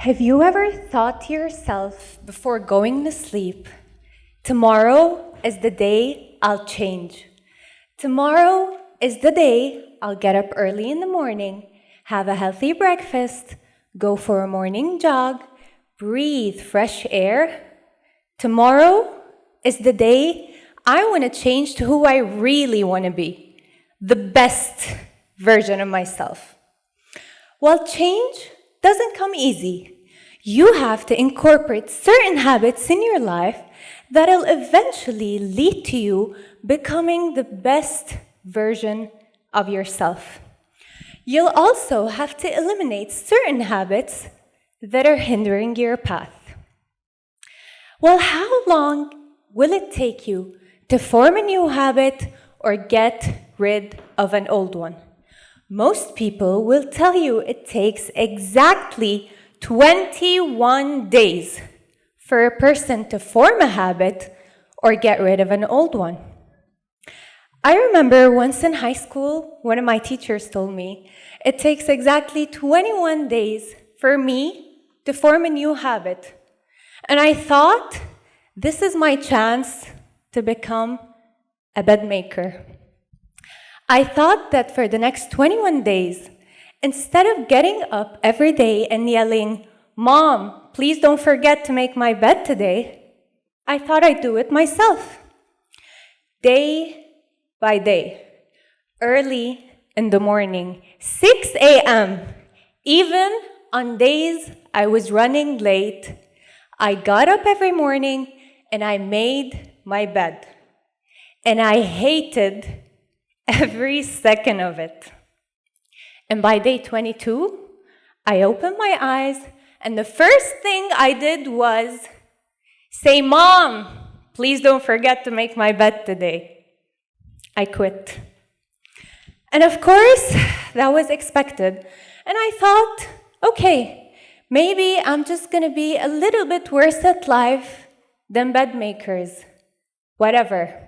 Have you ever thought to yourself before going to sleep, tomorrow is the day I'll change. Tomorrow is the day I'll get up early in the morning, have a healthy breakfast, go for a morning jog, breathe fresh air. Tomorrow is the day I want to change to who I really want to be, the best version of myself. Well, change doesn't come easy. You have to incorporate certain habits in your life that'll eventually lead to you becoming the best version of yourself. You'll also have to eliminate certain habits that are hindering your path. Well, how long will it take you to form a new habit or get rid of an old one? Most people will tell you it takes exactly 21 days for a person to form a habit or get rid of an old one. I remember once in high school, one of my teachers told me it takes exactly 21 days for me to form a new habit. And I thought, this is my chance to become a bed maker. I thought that for the next 21 days, instead of getting up every day and yelling, "Mom, please don't forget to make my bed today," I thought I'd do it myself. Day by day, early in the morning, 6 a.m., even on days I was running late, I got up every morning and I made my bed. And I hated every second of it. And by day 22, I opened my eyes, and the first thing I did was say, "Mom, please don't forget to make my bed today." I quit. And of course, that was expected. And I thought, okay, maybe I'm just going to be a little bit worse at life than bed makers. Whatever.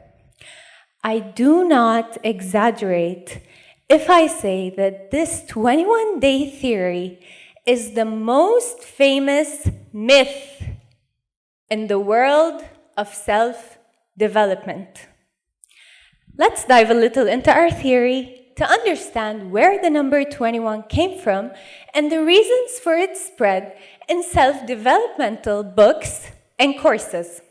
I do not exaggerate if I say that this 21-day theory is the most famous myth in the world of self-development. Let's dive a little into our theory to understand where the number 21 came from and the reasons for its spread in self-developmental books and courses.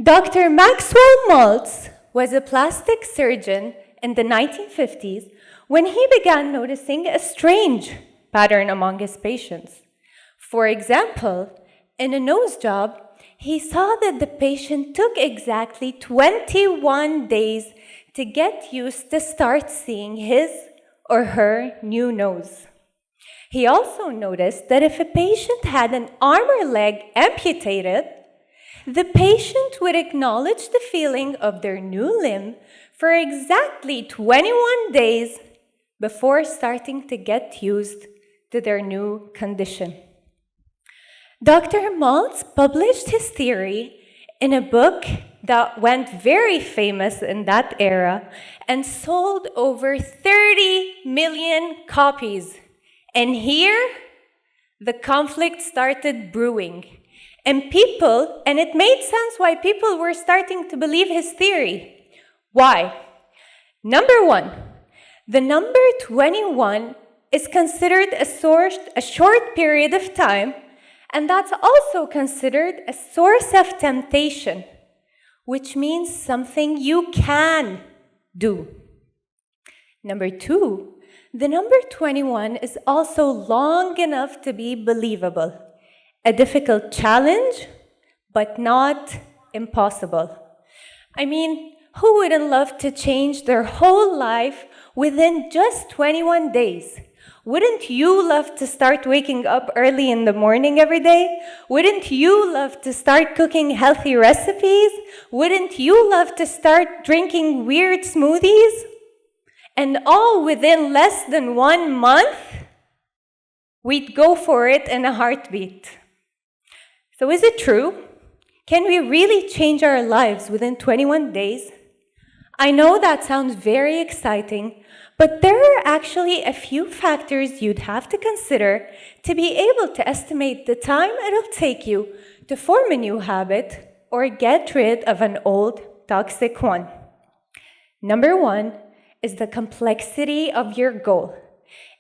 Dr. Maxwell Maltz was a plastic surgeon in the 1950s when he began noticing a strange pattern among his patients. For example, in a nose job, he saw that the patient took exactly 21 days to get used to start seeing his or her new nose. He also noticed that if a patient had an arm or leg amputated, the patient would acknowledge the feeling of their new limb for exactly 21 days before starting to get used to their new condition. Dr. Maltz published his theory in a book that went very famous in that era and sold over 30 million copies. And here, the conflict started brewing. And it made sense why people were starting to believe his theory. Why? Number one, the number 21 is considered a short period of time, and that's also considered a source of temptation, which means something you can do. Number two, the number 21 is also long enough to be believable. A difficult challenge, but not impossible. I mean, who wouldn't love to change their whole life within just 21 days? Wouldn't you love to start waking up early in the morning every day? Wouldn't you love to start cooking healthy recipes? Wouldn't you love to start drinking weird smoothies? And all within less than 1 month? We'd go for it in a heartbeat. So is it true? Can we really change our lives within 21 days? I know that sounds very exciting, But there are actually a few factors you'd have to consider to be able to estimate the time it'll take you to form a new habit or get rid of an old toxic one. Number one is the complexity of your goal.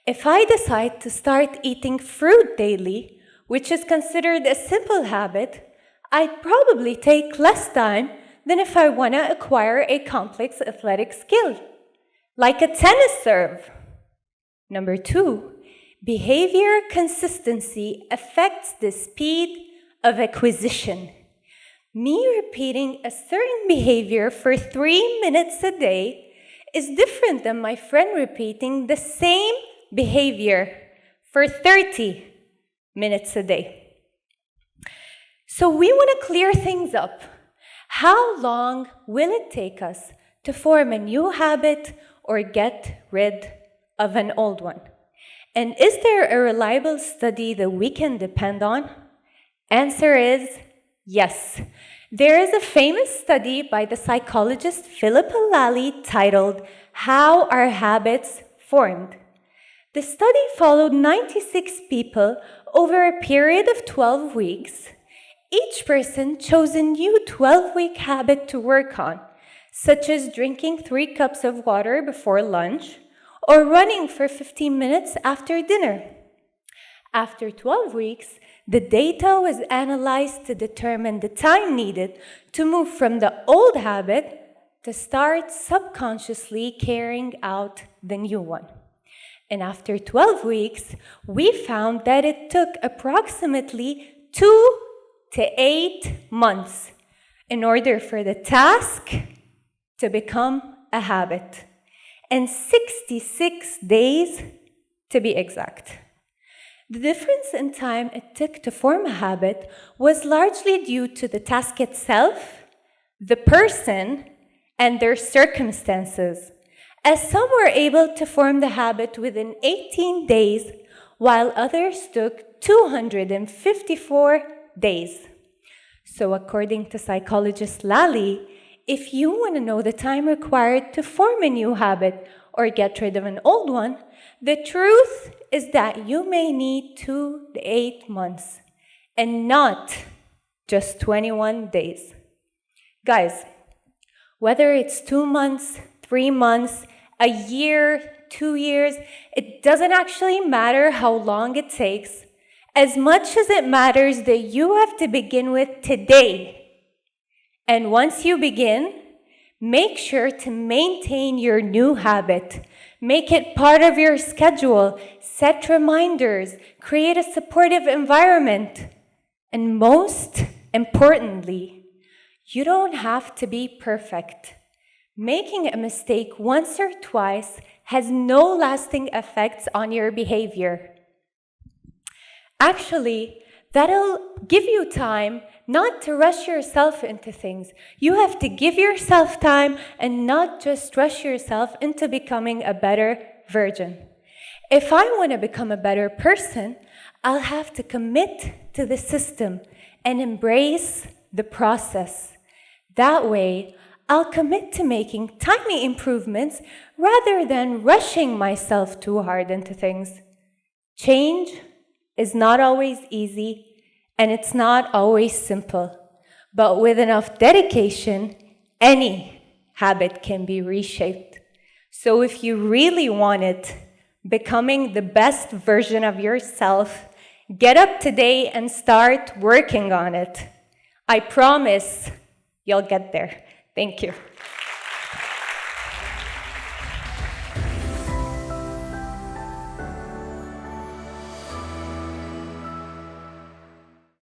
If I decide to start eating fruit daily, which is considered a simple habit, I'd probably take less time than if I want to acquire a complex athletic skill, like a tennis serve. Number two, behavior consistency affects the speed of acquisition. Me repeating a certain behavior for 3 minutes a day is different than my friend repeating the same behavior for 30 minutes a day. So we want to clear things up. How long will it take us to form a new habit or get rid of an old one? And is there a reliable study that we can depend on? Answer is yes. There is a famous study by the psychologist Philip Lally titled How Are Habits Formed? The study followed 96 people over a period of 12 weeks. Each person chose a new 12-week habit to work on, such as drinking 3 cups of water before lunch or running for 15 minutes after dinner. After 12 weeks, the data was analyzed to determine the time needed to move from the old habit to start subconsciously carrying out the new one. And after 12 weeks, we found that it took approximately 2 to 8 months in order for the task to become a habit, and 66 days to be exact. The difference in time it took to form a habit was largely due to the task itself, the person, and their circumstances, as some were able to form the habit within 18 days, while others took 254 days. So according to psychologist Lally, if you want to know the time required to form a new habit or get rid of an old one, the truth is that you may need 2 to 8 months and not just 21 days. Guys, whether it's 2 months, 3 months, a year, 2 years, it doesn't actually matter how long it takes, as much as it matters that you have to begin with today. And once you begin, make sure to maintain your new habit. Make it part of your schedule, set reminders, create a supportive environment. And most importantly, you don't have to be perfect. Making a mistake once or twice has no lasting effects on your behavior. Actually, that'll give you time not to rush yourself into things. You have to give yourself time and not just rush yourself into becoming a better version. If I want to become a better person, I'll have to commit to the system and embrace the process. That way, I'll commit to making tiny improvements rather than rushing myself too hard into things. Change is not always easy, and it's not always simple. But with enough dedication, any habit can be reshaped. So if you really want it, becoming the best version of yourself, get up today and start working on it. I promise you'll get there. Thank you.